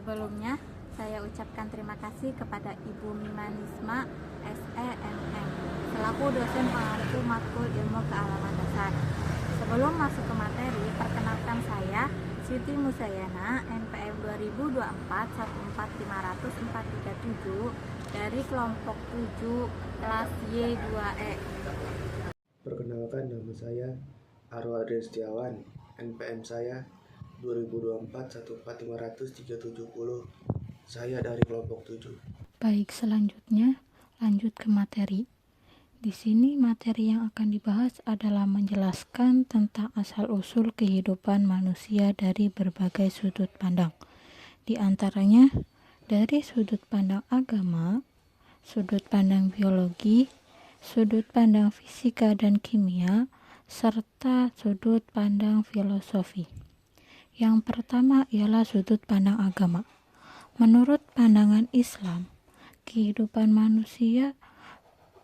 Sebelumnya, saya ucapkan terima kasih kepada Ibu Mimanisma SEMM selaku dosen pengampu matkul ilmu kealaman dasar. Sebelum masuk ke materi, perkenalkan saya Siti Musayana, NPM 2024 1450437 dari kelompok 7 kelas Y2E. Perkenalkan, nama saya Arwa Adrian Setiawan, NPM saya 2024 1450370. Saya dari kelompok 7. Baik, selanjutnya lanjut ke materi. Di sini materi yang akan dibahas adalah menjelaskan tentang asal-usul kehidupan manusia dari berbagai sudut pandang. Di antaranya dari sudut pandang agama, sudut pandang biologi, sudut pandang fisika dan kimia, serta sudut pandang filosofi. Yang pertama ialah sudut pandang agama. Menurut pandangan Islam, kehidupan manusia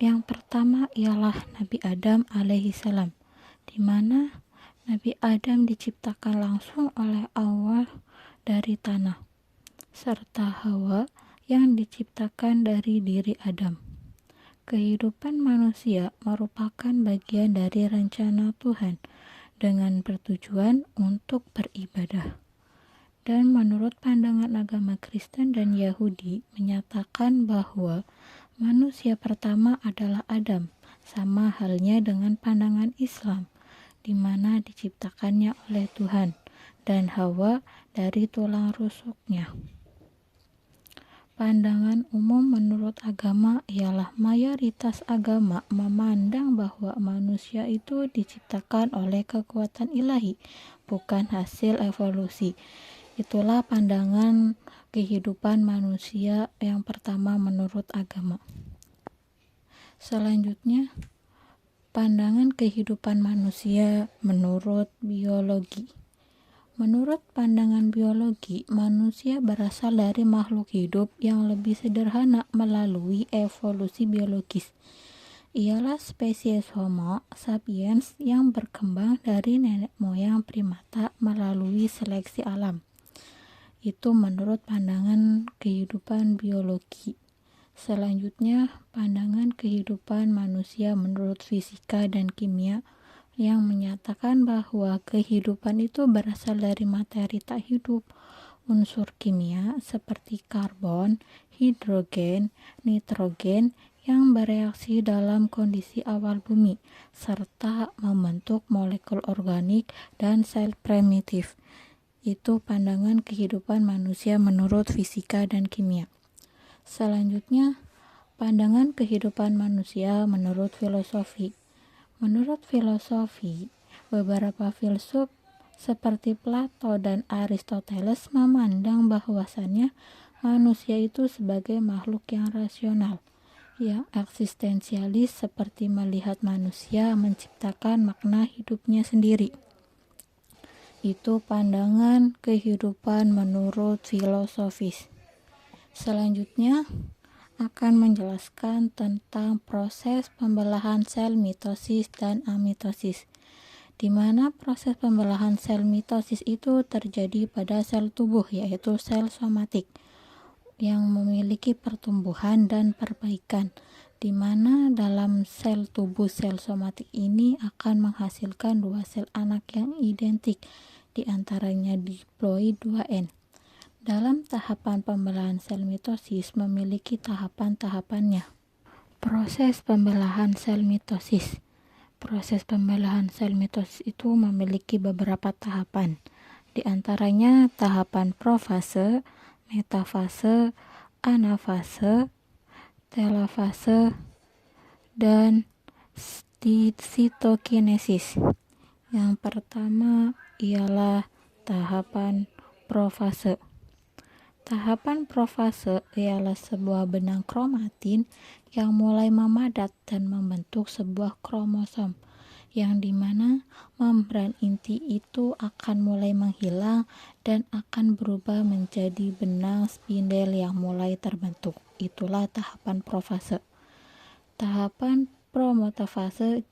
yang pertama ialah Nabi Adam alaihissalam, di mana Nabi Adam diciptakan langsung oleh Allah dari tanah, serta Hawa yang diciptakan dari diri Adam. Kehidupan manusia merupakan bagian dari rencana Tuhan dengan bertujuan untuk beribadah. Dan menurut pandangan agama Kristen dan Yahudi menyatakan bahwa manusia pertama adalah Adam, sama halnya dengan pandangan Islam, di mana diciptakannya oleh Tuhan, dan Hawa dari tulang rusuknya. Pandangan umum menurut agama ialah mayoritas agama memandang bahwa manusia itu diciptakan oleh kekuatan ilahi, bukan hasil evolusi. Itulah pandangan kehidupan manusia yang pertama menurut agama. Selanjutnya, pandangan kehidupan manusia menurut biologi. Menurut pandangan biologi, manusia berasal dari makhluk hidup yang lebih sederhana melalui evolusi biologis. Ialah spesies Homo sapiens yang berkembang dari nenek moyang primata melalui seleksi alam. Itu menurut pandangan kehidupan biologi. Selanjutnya, pandangan kehidupan manusia menurut fisika dan kimia yang menyatakan bahwa kehidupan itu berasal dari materi tak hidup, unsur kimia seperti karbon, hidrogen, nitrogen yang bereaksi dalam kondisi awal bumi, serta membentuk molekul organik dan sel primitif. Itu pandangan kehidupan manusia menurut fisika dan kimia. Selanjutnya, pandangan kehidupan manusia menurut filosofi. Menurut filosofi, beberapa filsuf seperti Plato dan Aristoteles memandang bahwasannya manusia itu sebagai makhluk yang rasional, yang eksistensialis, seperti melihat manusia menciptakan makna hidupnya sendiri. Itu pandangan kehidupan menurut filosofis. Selanjutnya akan menjelaskan tentang proses pembelahan sel mitosis dan amitosis, di mana proses pembelahan sel mitosis itu terjadi pada sel tubuh, yaitu sel somatik, yang memiliki pertumbuhan dan perbaikan, di mana dalam sel tubuh sel somatik ini akan menghasilkan dua sel anak yang identik, di antaranya diploid 2N. Dalam tahapan pembelahan sel mitosis memiliki tahapan-tahapannya. Proses pembelahan sel mitosis. Proses pembelahan sel mitosis itu memiliki beberapa tahapan. Di antaranya tahapan profase, metafase, anafase, telofase, dan sitokinesis. Yang pertama ialah tahapan profase. Tahapan profase ialah sebuah benang kromatin yang mulai memadat dan membentuk sebuah kromosom, yang dimana membran inti itu akan mulai menghilang dan akan berubah menjadi benang spindel yang mulai terbentuk. Itulah tahapan profase. Tahapan promotofase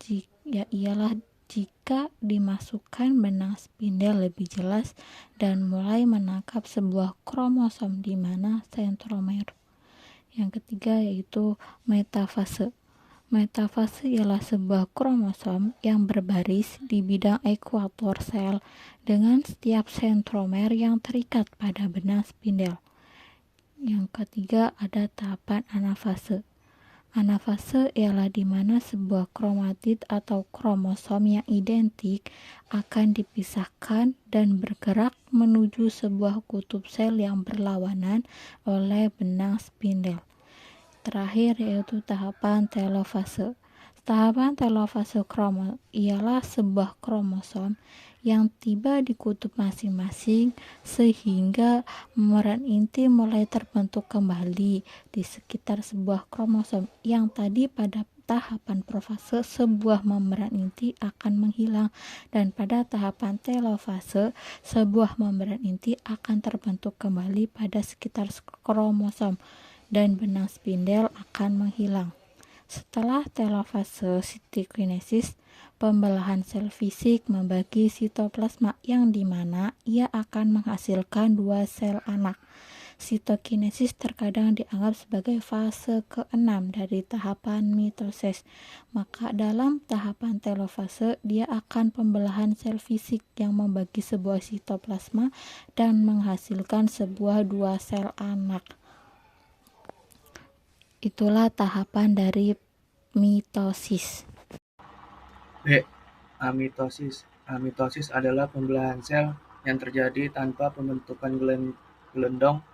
ialah jika dimasukkan benang spindel lebih jelas dan mulai menangkap sebuah kromosom di mana sentromer. Yang ketiga yaitu metafase. Metafase ialah sebuah kromosom yang berbaris di bidang ekuator sel dengan setiap sentromer yang terikat pada benang spindel. Yang ketiga ada tahapan anafase. Anafase ialah di mana sebuah kromatid atau kromosom yang identik akan dipisahkan dan bergerak menuju sebuah kutub sel yang berlawanan oleh benang spindel. Terakhir yaitu tahapan telofase. Tahapan telofase ialah sebuah kromosom yang tiba di kutub masing-masing sehingga memeran inti mulai terbentuk kembali di sekitar sebuah kromosom yang tadi pada tahapan profase sebuah membran inti akan menghilang, dan pada tahapan telofase sebuah membran inti akan terbentuk kembali pada sekitar kromosom dan benang spindel akan menghilang. Setelah telofase sitokinesis, pembelahan sel fisik membagi sitoplasma yang dimana ia akan menghasilkan dua sel anak. Sitokinesis terkadang dianggap sebagai fase ke-6 dari tahapan mitosis. Maka dalam tahapan telofase dia akan pembelahan sel fisik yang membagi sebuah sitoplasma dan menghasilkan sebuah dua sel anak. Itulah tahapan dari mitosis. B. Amitosis. Amitosis adalah pembelahan sel yang terjadi tanpa pembentukan gelendong,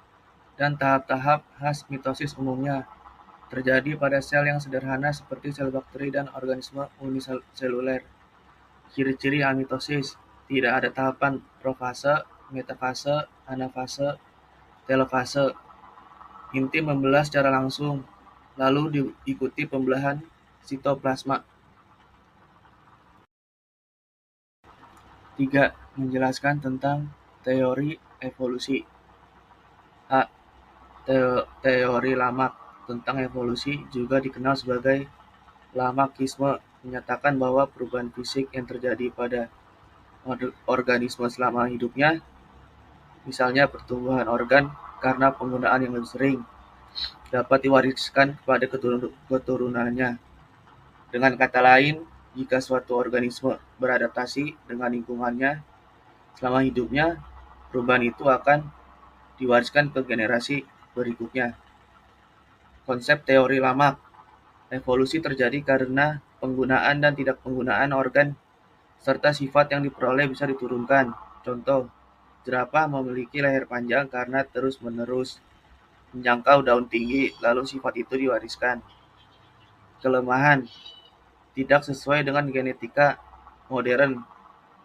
dan tahap-tahap khas mitosis umumnya terjadi pada sel yang sederhana seperti sel bakteri dan organisme uniseluler. Ciri-ciri amitosis: tidak ada tahapan profase, metafase, anafase, telofase. Inti membelah secara langsung, lalu diikuti pembelahan sitoplasma. 3. Menjelaskan tentang teori evolusi. A. Teori Lamarck tentang evolusi, juga dikenal sebagai Lamarckisme, menyatakan bahwa perubahan fisik yang terjadi pada organisme selama hidupnya, misalnya pertumbuhan organ karena penggunaan yang lebih sering, dapat diwariskan kepada keturunannya. Dengan kata lain, jika suatu organisme beradaptasi dengan lingkungannya selama hidupnya, perubahan itu akan diwariskan ke generasi berikutnya. Konsep teori Lamarck: evolusi terjadi karena penggunaan dan tidak penggunaan organ serta sifat yang diperoleh bisa diturunkan. Contoh, jerapah memiliki leher panjang karena terus-menerus menjangkau daun tinggi, lalu sifat itu diwariskan. Kelemahan: tidak sesuai dengan genetika modern,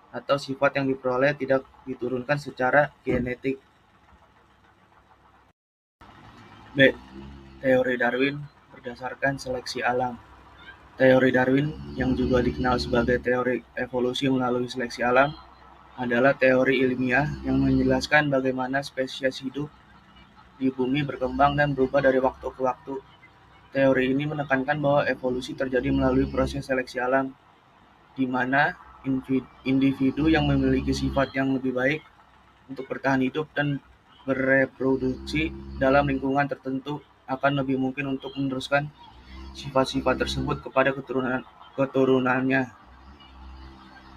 atau sifat yang diperoleh tidak diturunkan secara genetik. B. Teori Darwin berdasarkan seleksi alam. Teori Darwin, yang juga dikenal sebagai teori evolusi melalui seleksi alam, adalah teori ilmiah yang menjelaskan bagaimana spesies hidup di bumi berkembang dan berubah dari waktu ke waktu. Teori ini menekankan bahwa evolusi terjadi melalui proses seleksi alam, di mana individu yang memiliki sifat yang lebih baik untuk bertahan hidup dan bereproduksi dalam lingkungan tertentu akan lebih mungkin untuk meneruskan sifat-sifat tersebut kepada keturunannya.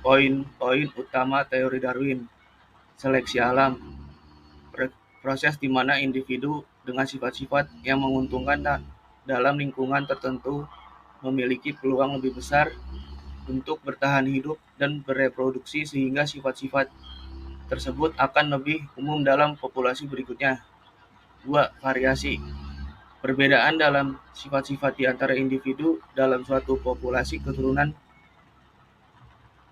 Poin-poin utama teori Darwin. Seleksi alam, proses di mana individu dengan sifat-sifat yang menguntungkan dalam lingkungan tertentu memiliki peluang lebih besar untuk bertahan hidup dan bereproduksi, sehingga sifat-sifat tersebut akan lebih umum dalam populasi berikutnya. 2. Variasi. Perbedaan dalam sifat-sifat di antara individu dalam suatu populasi keturunan,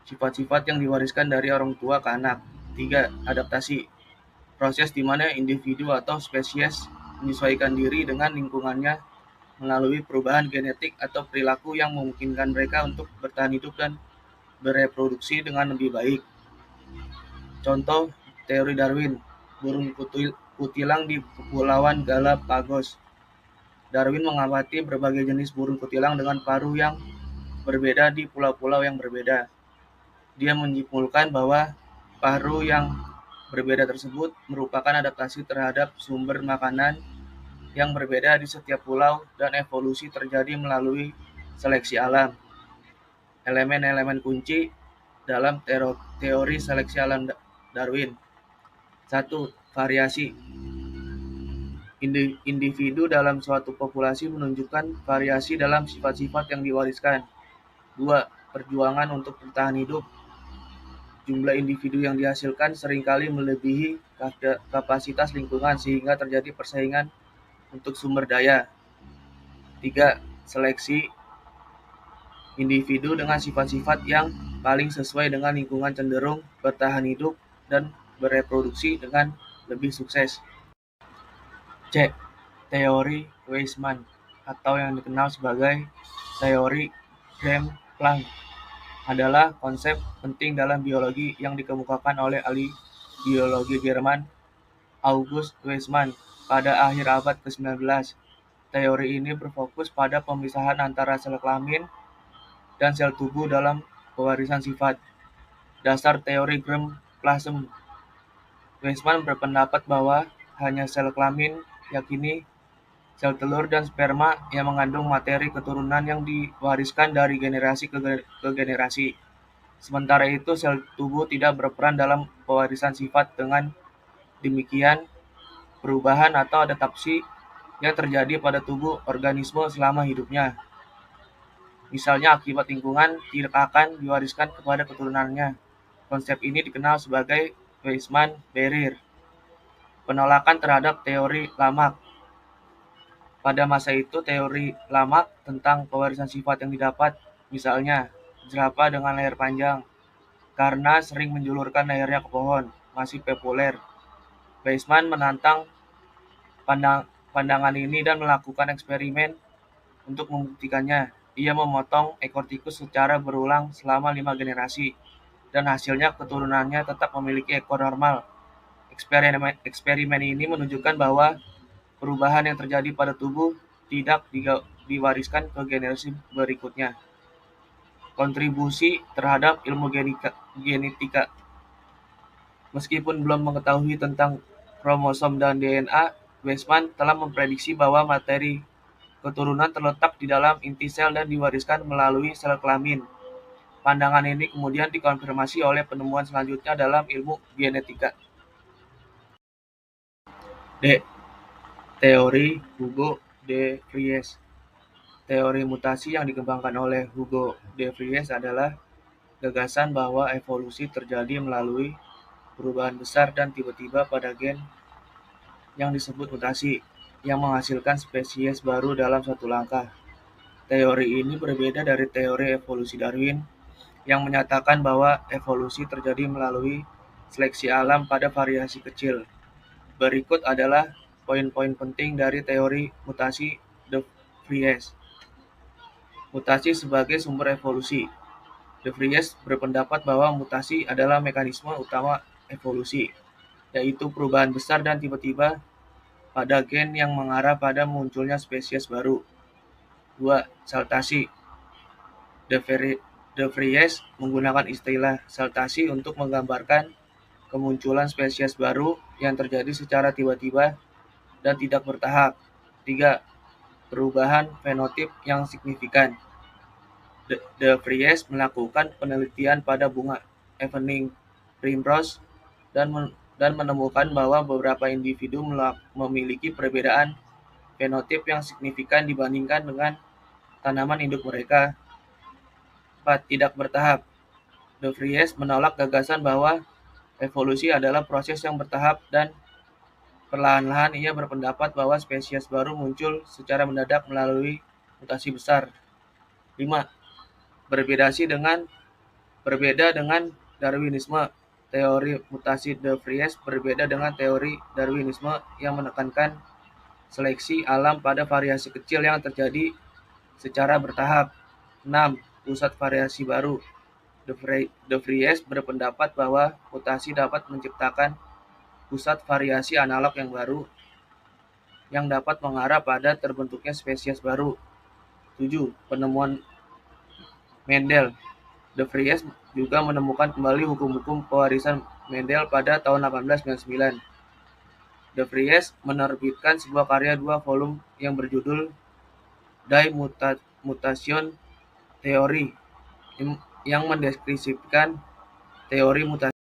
sifat-sifat yang diwariskan dari orang tua ke anak. 3. Adaptasi. Proses di mana individu atau spesies menyesuaikan diri dengan lingkungannya melalui perubahan genetik atau perilaku yang memungkinkan mereka untuk bertahan hidup dan bereproduksi dengan lebih baik. Contoh teori Darwin: burung kutilang di Kepulauan Galapagos. Darwin mengamati berbagai jenis burung kutilang dengan paruh yang berbeda di pulau-pulau yang berbeda. Dia menyimpulkan bahwa paru yang berbeda tersebut merupakan adaptasi terhadap sumber makanan yang berbeda di setiap pulau dan evolusi terjadi melalui seleksi alam. Elemen-elemen kunci dalam teori seleksi alam Darwin. 1. Variasi. Individu dalam suatu populasi menunjukkan variasi dalam sifat-sifat yang diwariskan. 2. Perjuangan untuk bertahan hidup. Jumlah individu yang dihasilkan seringkali melebihi kapasitas lingkungan sehingga terjadi persaingan untuk sumber daya. 3. Seleksi. Individu dengan sifat-sifat yang paling sesuai dengan lingkungan cenderung bertahan hidup dan bereproduksi dengan lebih sukses. C. Teori Weismann atau yang dikenal sebagai teori Graham-Planck adalah konsep penting dalam biologi yang dikemukakan oleh ahli biologi Jerman August Weismann pada akhir abad ke-19. Teori ini berfokus pada pemisahan antara sel kelamin dan sel tubuh dalam pewarisan sifat. Dasar teori germplasm. Weismann berpendapat bahwa hanya sel kelamin, yakni sel telur dan sperma yang mengandung materi keturunan yang diwariskan dari generasi ke generasi. Sementara itu, sel tubuh tidak berperan dalam pewarisan sifat. Dengan demikian, perubahan atau adaptasi yang terjadi pada tubuh organisme selama hidupnya, misalnya akibat lingkungan, tidak akan diwariskan kepada keturunannya. Konsep ini dikenal sebagai Weismann barrier. Penolakan terhadap teori Lamarck. Pada masa itu, teori Lamarck tentang pewarisan sifat yang didapat, misalnya jerapah dengan leher panjang, karena sering menjulurkan lehernya ke pohon, masih populer. Weismann menantang pandangan ini dan melakukan eksperimen untuk membuktikannya. Ia memotong ekor tikus secara berulang selama 5 generasi, dan hasilnya keturunannya tetap memiliki ekor normal. Eksperimen ini menunjukkan bahwa perubahan yang terjadi pada tubuh tidak diwariskan ke generasi berikutnya. Kontribusi terhadap ilmu genetika. Meskipun belum mengetahui tentang kromosom dan DNA, Weismann telah memprediksi bahwa materi keturunan terletak di dalam inti sel dan diwariskan melalui sel kelamin. Pandangan ini kemudian dikonfirmasi oleh penemuan selanjutnya dalam ilmu genetika. D. Teori Hugo de Vries. Teori mutasi yang dikembangkan oleh Hugo de Vries adalah gagasan bahwa evolusi terjadi melalui perubahan besar dan tiba-tiba pada gen yang disebut mutasi, yang menghasilkan spesies baru dalam satu langkah. Teori ini berbeda dari teori evolusi Darwin, yang menyatakan bahwa evolusi terjadi melalui seleksi alam pada variasi kecil. Berikut adalah poin-poin penting dari teori mutasi de Vries. Mutasi sebagai sumber evolusi. De Vries berpendapat bahwa mutasi adalah mekanisme utama evolusi, yaitu perubahan besar dan tiba-tiba pada gen yang mengarah pada munculnya spesies baru. 2. Saltasi. De Vries menggunakan istilah saltasi untuk menggambarkan kemunculan spesies baru yang terjadi secara tiba-tiba dan tidak bertahap. 3. Perubahan fenotip yang signifikan. De Vries melakukan penelitian pada bunga Evening Primrose dan menemukan bahwa beberapa individu memiliki perbedaan fenotip yang signifikan dibandingkan dengan tanaman induk mereka. 4. Tidak bertahap. De Vries menolak gagasan bahwa evolusi adalah proses yang bertahap dan perlahan-lahan. Ia berpendapat bahwa spesies baru muncul secara mendadak melalui mutasi besar. 5. Berbeda dengan Darwinisme. Teori mutasi De Vries berbeda dengan teori Darwinisme yang menekankan seleksi alam pada variasi kecil yang terjadi secara bertahap. 6. Pusat variasi baru. De Vries berpendapat bahwa mutasi dapat menciptakan pusat variasi analog yang baru yang dapat mengarah pada terbentuknya spesies baru. 7. Penemuan Mendel. De Vries juga menemukan kembali hukum-hukum pewarisan Mendel pada tahun 1899. De Vries menerbitkan sebuah karya 2 volume yang berjudul Die Mutation Theory yang mendeskripsikan teori mutasi